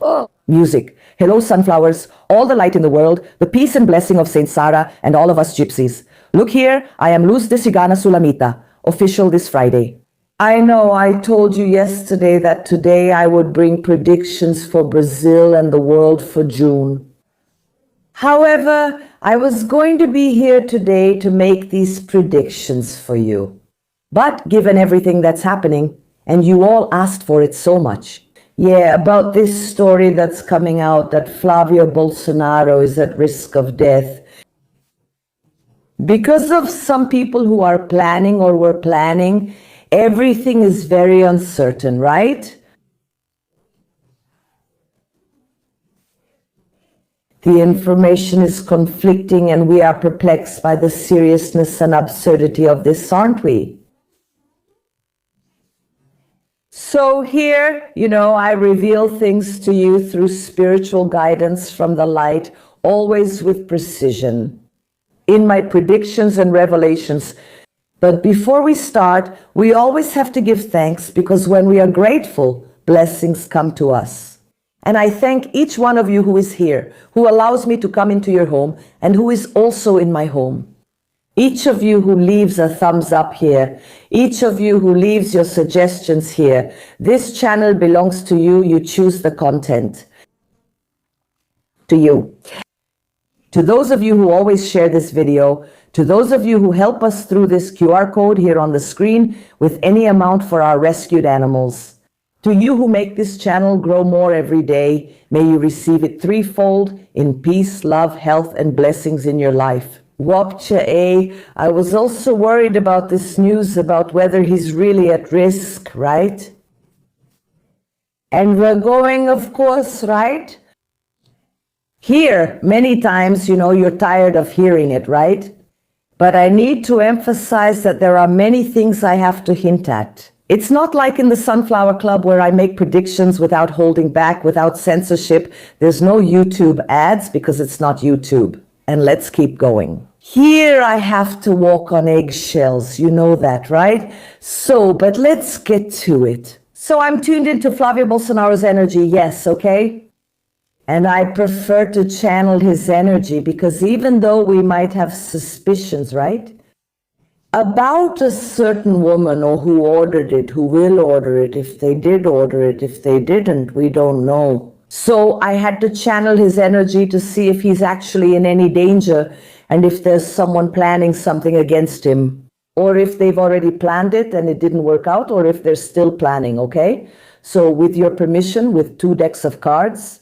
Oh, music. Hello, sunflowers, all the light in the world, the peace and blessing of Saint Sarah and all of us gypsies. Look here, I am Luz de Cigana Sulamita, official this Friday. I know I told you yesterday that today I would bring predictions for Brazil and the world for June. However, I was going to be here today to make these predictions for you. But given everything that's happening, and you all asked for it so much, yeah, about this story that's coming out that Flavio Bolsonaro is at risk of death because of some people who are planning or were planning. Everything is very uncertain, right? The information is conflicting and we are perplexed by the seriousness and absurdity of this, aren't we? So here, I reveal things to you through spiritual guidance from the light, always with precision, in my predictions and revelations. But before we start, we always have to give thanks, because when we are grateful, blessings come to us. And I thank each one of you who is here, who allows me to come into your home, and who is also in my home. Each of you who leaves a thumbs up here, each of you who leaves your suggestions here, this channel belongs to you. You choose the content. To you. To those of you who always share this video, to those of you who help us through this QR code here on the screen with any amount for our rescued animals, to you who make this channel grow more every day, may you receive it threefold in peace, love, health, and blessings in your life. Wapcha, I was also worried about this news about whether he's really at risk, right? And we're going, of course, right? Here, many times, you're tired of hearing it, right? But I need to emphasize that there are many things I have to hint at. It's not like in the Sunflower Club where I make predictions without holding back, without censorship. There's no YouTube ads because it's not YouTube. And let's keep going. Here I have to walk on eggshells. You know that, right? But let's get to it. So I'm tuned into Flavio Bolsonaro's energy, yes, okay? And I prefer to channel his energy because even though we might have suspicions, right? About a certain woman or who ordered it, who will order it, if they did order it, if they didn't, we don't know. So I had to channel his energy to see if he's actually in any danger and if there's someone planning something against him, or if they've already planned it and it didn't work out, or if they're still planning, okay? So with your permission, with 2 decks of cards,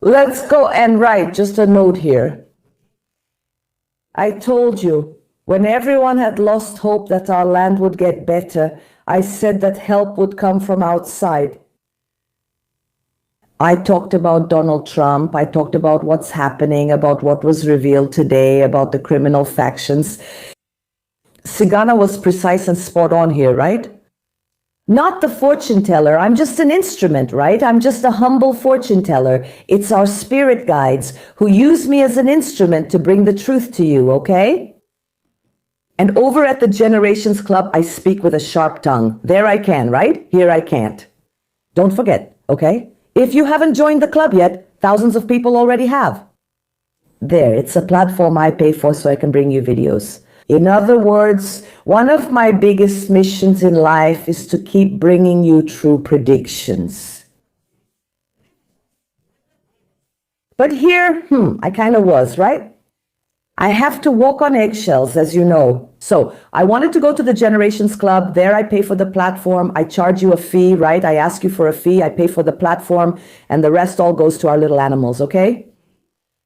let's go and write just a note here. I told you, when everyone had lost hope that our land would get better, I said that help would come from outside. I talked about Donald Trump, I talked about what's happening, about what was revealed today, about the criminal factions. Cigana was precise and spot on here, right? Not the fortune teller, I'm just an instrument, right? I'm just a humble fortune teller. It's our spirit guides who use me as an instrument to bring the truth to you, okay? And over at the Generations Club, I speak with a sharp tongue. There I can, right? Here I can't. Don't forget, okay? If you haven't joined the club yet, thousands of people already have. There, it's a platform I pay for so I can bring you videos. In other words, one of my biggest missions in life is to keep bringing you true predictions. But here, I kind of was, right? I have to walk on eggshells, as you know. So I wanted to go to the Generations Club. There I pay for the platform. I charge you a fee, right? I ask you for a fee. I pay for the platform, and the rest all goes to our little animals, okay?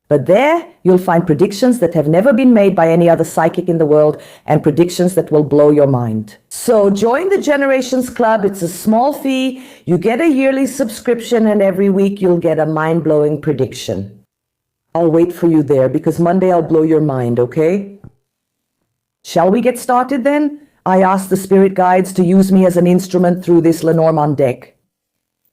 But there you'll find predictions that have never been made by any other psychic in the world, and predictions that will blow your mind. So join the Generations Club. It's a small fee. You get a yearly subscription, and every week you'll get a mind-blowing prediction. I'll wait for you there because Monday I'll blow your mind, okay? Shall we get started then? I asked the spirit guides to use me as an instrument through this Lenormand deck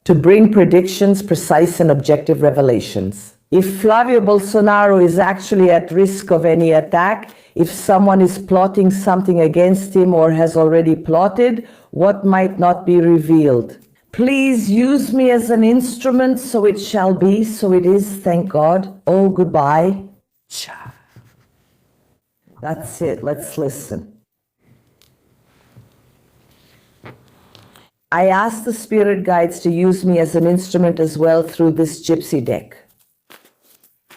to bring predictions, precise and objective revelations. If Flavio Bolsonaro is actually at risk of any attack, if someone is plotting something against him or has already plotted, what might not be revealed. Please use me as an instrument, so it shall be, so it is, thank God. Oh, goodbye. That's it, let's listen. I ask the spirit guides to use me as an instrument as well through this gypsy deck,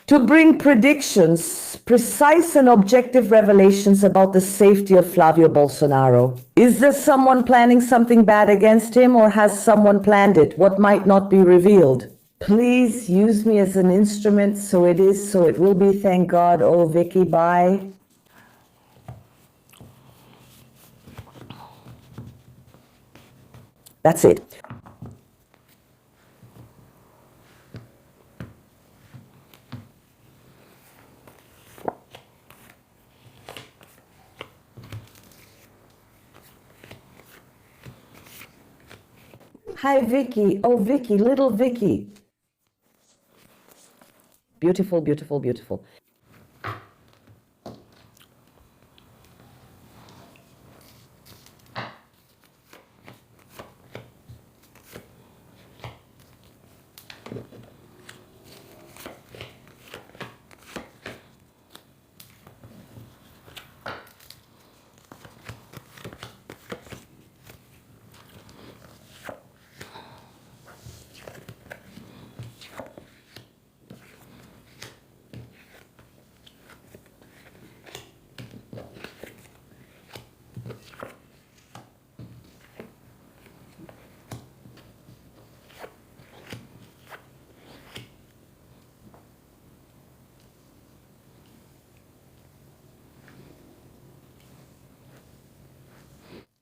to bring predictions, precise and objective revelations about the safety of Flavio Bolsonaro. Is there someone planning something bad against him, or has someone planned it? What might not be revealed? Please use me as an instrument, so it is, so it will be, thank God. Oh, Vicky, bye. That's it. Hi, Vicky. Oh, Vicky, little Vicky. Beautiful, beautiful, beautiful.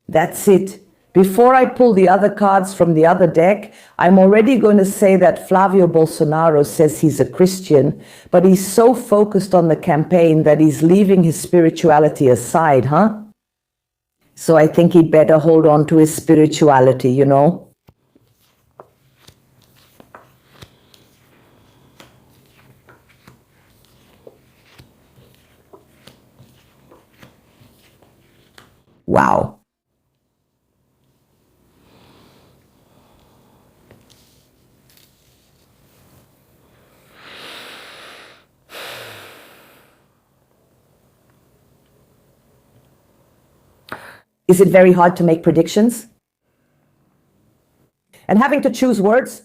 That's it. Before I pull the other cards from the other deck, I'm already going to say that Flavio Bolsonaro says he's a Christian, but he's so focused on the campaign that he's leaving his spirituality aside, huh? So I think he'd better hold on to his spirituality, you know? Wow. Is it very hard to make predictions? And having to choose words?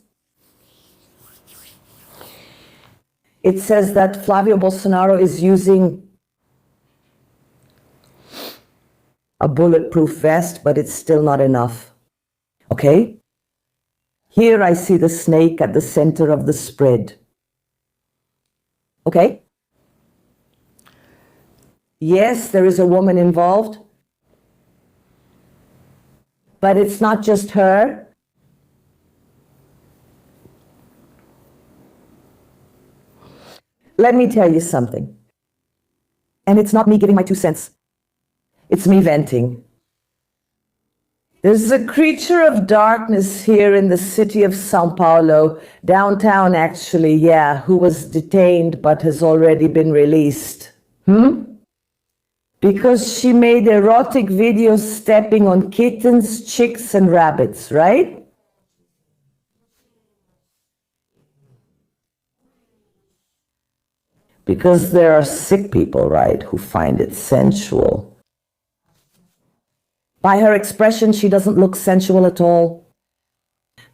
It says that Flavio Bolsonaro is using a bulletproof vest, but it's still not enough. Okay? Here I see the snake at the center of the spread. Okay? Yes, there is a woman involved, but it's not just her. Let me tell you something. And it's not me giving my 2 cents. It's me venting. There's a creature of darkness here in the city of Sao Paulo, downtown actually, yeah, who was detained but has already been released. Because she made erotic videos stepping on kittens, chicks, and rabbits, right? Because there are sick people, right, who find it sensual. By her expression, she doesn't look sensual at all.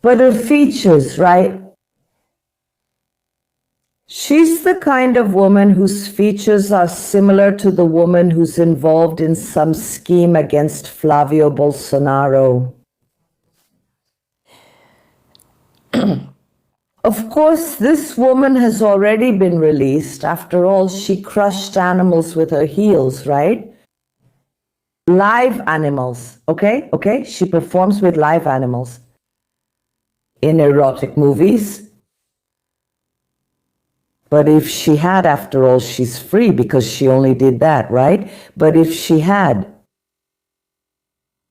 But her features, right? She's the kind of woman whose features are similar to the woman who's involved in some scheme against Flavio Bolsonaro. Of course, this woman has already been released. After all, she crushed animals with her heels, right? Live animals, okay? Okay, she performs with live animals in erotic movies. But if she had, after all, she's free because she only did that, right? But if she had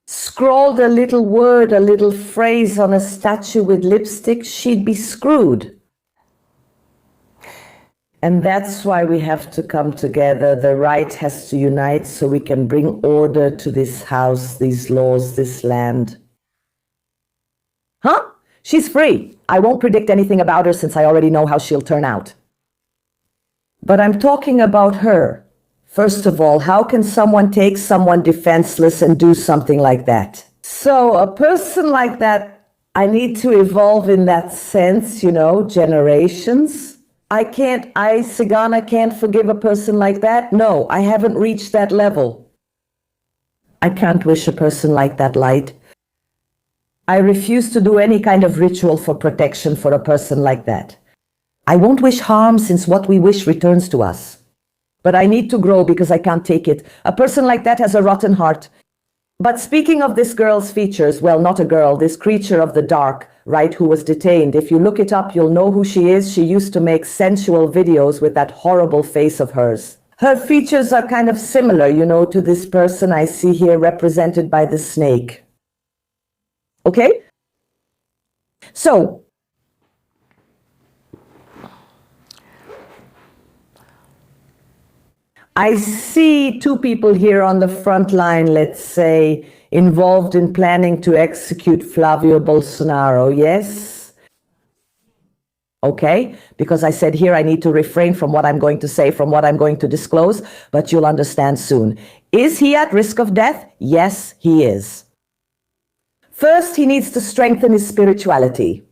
scrawled a little word, a little phrase on a statue with lipstick, she'd be screwed. And that's why we have to come together. The right has to unite so we can bring order to this house, these laws, this land. Huh? She's free. I won't predict anything about her since I already know how she'll turn out. But I'm talking about her. First of all, how can someone take someone defenseless and do something like that? So a person like that, I need to evolve in that sense, generations. Sagana can't forgive a person like that. No, I haven't reached that level. I can't wish a person like that light. I refuse to do any kind of ritual for protection for a person like that. I won't wish harm since what we wish returns to us. But I need to grow because I can't take it. A person like that has a rotten heart. But speaking of this girl's features, well, not a girl, this creature of the dark, right, who was detained. If you look it up, you'll know who she is. She used to make sensual videos with that horrible face of hers. Her features are kind of similar, to this person I see here represented by the snake. Okay? So, I see two people here on the front line, let's say, involved in planning to execute Flavio Bolsonaro, yes? Okay, because I said here I need to refrain from what I'm going to say, from what I'm going to disclose, but you'll understand soon. Is he at risk of death? Yes, he is. First, he needs to strengthen his spirituality.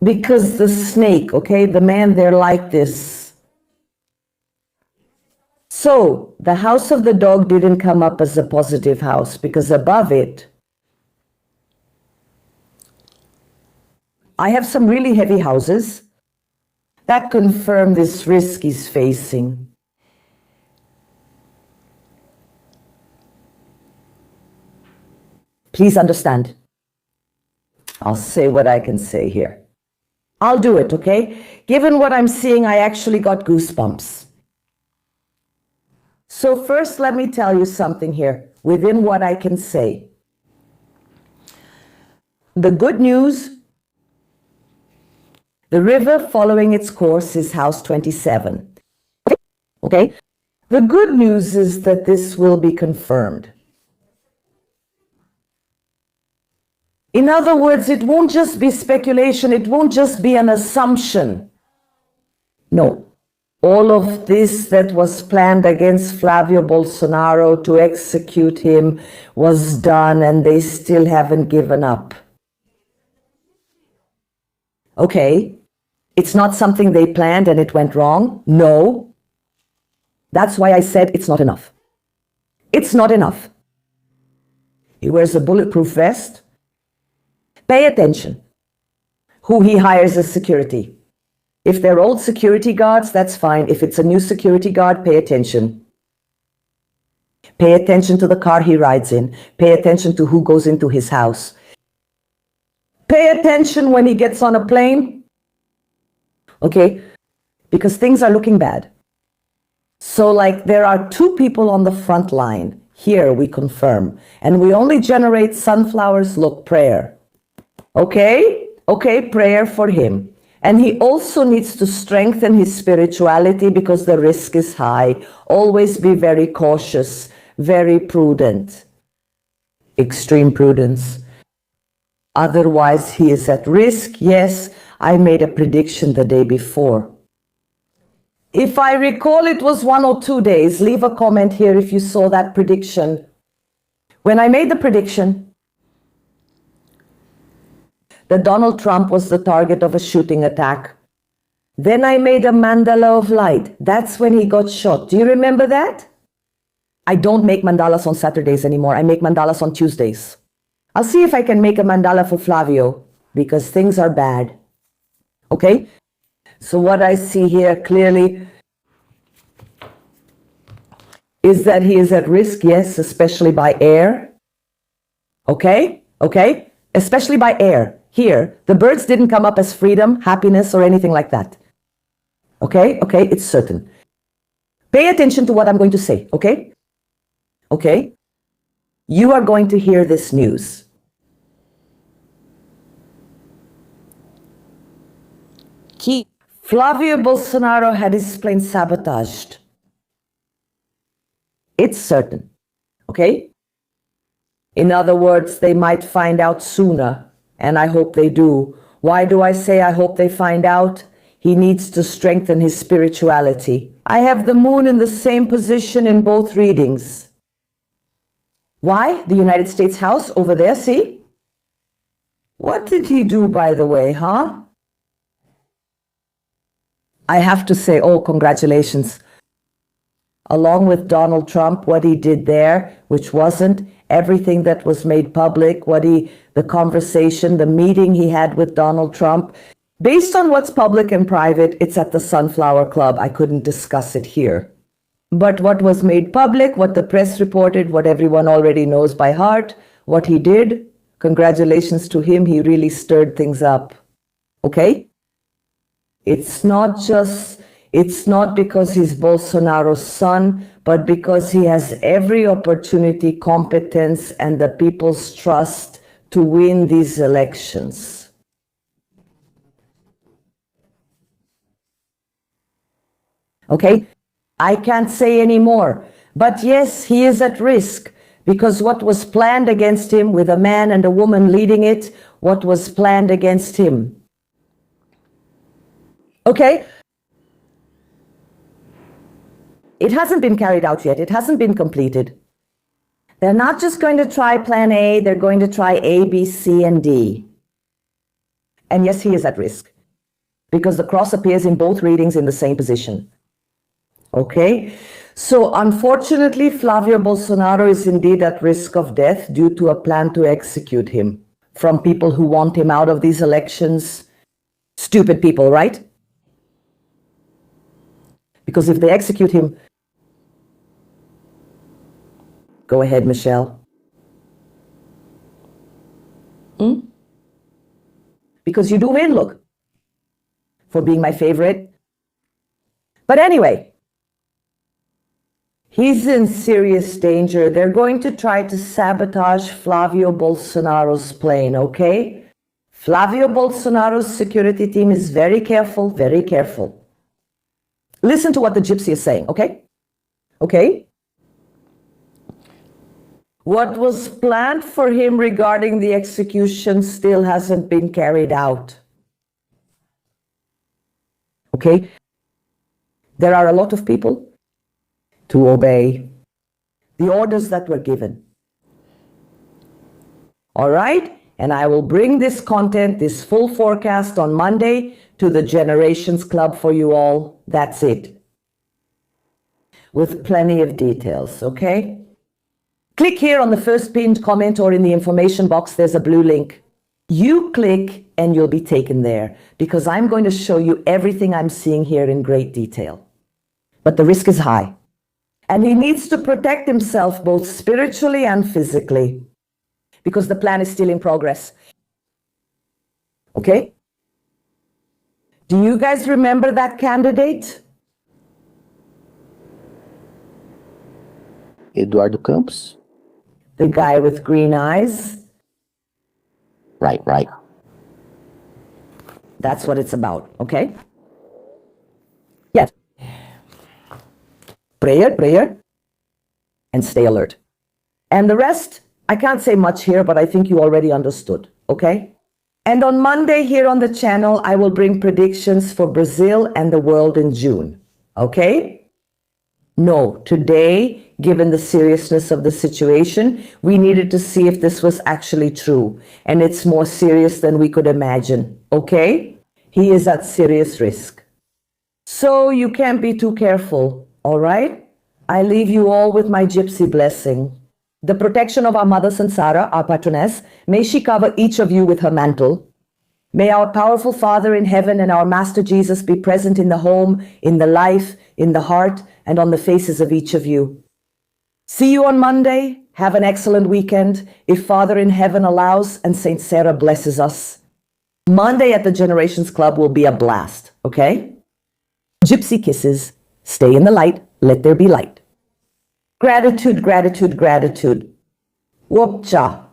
Because the snake, okay, the man there like this. So, the house of the dog didn't come up as a positive house because above it, I have some really heavy houses that confirm this risk he's facing. Please understand. I'll say what I can say here. I'll do it, okay? Given what I'm seeing, I actually got goosebumps. So first, let me tell you something here, within what I can say. The good news, the river following its course is house 27. Okay? The good news is that this will be confirmed. In other words, it won't just be speculation, it won't just be an assumption. No. All of this that was planned against Flavio Bolsonaro to execute him was done, and they still haven't given up. Okay, it's not something they planned and it went wrong. No. That's why I said it's not enough. It's not enough. He wears a bulletproof vest. Pay attention who he hires as security. If they're old security guards, that's fine. If it's a new security guard, pay attention. Pay attention to the car he rides in. Pay attention to who goes into his house. Pay attention when he gets on a plane. Okay? Because things are looking bad. So, there are two people on the front line. Here we confirm. And we only generate sunflowers. Look, prayer. Okay? Okay, prayer for him. And he also needs to strengthen his spirituality because the risk is high. Always be very cautious, very prudent. Extreme prudence. Otherwise, he is at risk. Yes, I made a prediction the day before. If I recall, it was 1 or 2 days. Leave a comment here if you saw that prediction. When I made the prediction, that Donald Trump was the target of a shooting attack. Then I made a mandala of light. That's when he got shot. Do you remember that? I don't make mandalas on Saturdays anymore. I make mandalas on Tuesdays. I'll see if I can make a mandala for Flavio, because things are bad. Okay? So what I see here clearly is that he is at risk, yes, especially by air. Okay? Okay? Especially by air. Here, the birds didn't come up as freedom, happiness, or anything like that. Okay? Okay, it's certain. Pay attention to what I'm going to say, okay? Okay? You are going to hear this news. Flavio Bolsonaro had his plane sabotaged. It's certain, okay? In other words, they might find out sooner And I hope they do. Why do I say I hope they find out? He needs to strengthen his spirituality. I have the moon in the same position in both readings. Why? The United States House over there, see? What did he do, by the way, huh? I have to say, oh, congratulations. Along with Donald Trump, what he did there, which wasn't everything that was made public, the conversation, the meeting he had with Donald Trump, based on what's public and private, it's at the Sunflower Club. I couldn't discuss it here. But what was made public, what the press reported, what everyone already knows by heart, what he did, congratulations to him. He really stirred things up. Okay? It's not because he's Bolsonaro's son, but because he has every opportunity, competence, and the people's trust to win these elections. Okay? I can't say any more. But yes, he is at risk, because what was planned against him, with a man and a woman leading it, what was planned against him. Okay? It hasn't been carried out yet. It hasn't been completed. They're not just going to try plan A, they're going to try A, B, C, and D. And yes, he is at risk, because the cross appears in both readings in the same position. Okay? So unfortunately, Flavio Bolsonaro is indeed at risk of death due to a plan to execute him from people who want him out of these elections. Stupid people, right? Because if they execute him, go ahead, Michelle. Because you do win, look, for being my favorite. But anyway, he's in serious danger. They're going to try to sabotage Flavio Bolsonaro's plane, okay? Flavio Bolsonaro's security team is very careful, very careful. Listen to what the gypsy is saying, okay? Okay? What was planned for him regarding the execution still hasn't been carried out. Okay? There are a lot of people to obey the orders that were given. All right? And I will bring this content, this full forecast on Monday to the Generations Club for you all. That's it. With plenty of details, okay? Click here on the first pinned comment or in the information box, there's a blue link. You click and you'll be taken there, because I'm going to show you everything I'm seeing here in great detail. But the risk is high. And he needs to protect himself both spiritually and physically, because the plan is still in progress. Okay? Do you guys remember that candidate? Eduardo Campos? The guy with green eyes? Right. That's what it's about, okay? Yes. Prayer, and stay alert. And the rest, I can't say much here, but I think you already understood, okay? And on Monday here on the channel, I will bring predictions for Brazil and the world in June, okay? No, today, given the seriousness of the situation, we needed to see if this was actually true. And it's more serious than we could imagine, okay? He is at serious risk. So you can't be too careful, all right? I leave you all with my gypsy blessing. The protection of our Mother Sansara, our patroness, may she cover each of you with her mantle. May our powerful Father in heaven and our Master Jesus be present in the home, in the life, in the heart, and on the faces of each of you. See you on Monday. Have an excellent weekend, if Father in heaven allows and Saint Sarah blesses us. Monday at the Generations Club will be a blast, okay? Gypsy kisses. Stay in the light. Let there be light. Gratitude, gratitude, gratitude. Whoop-cha.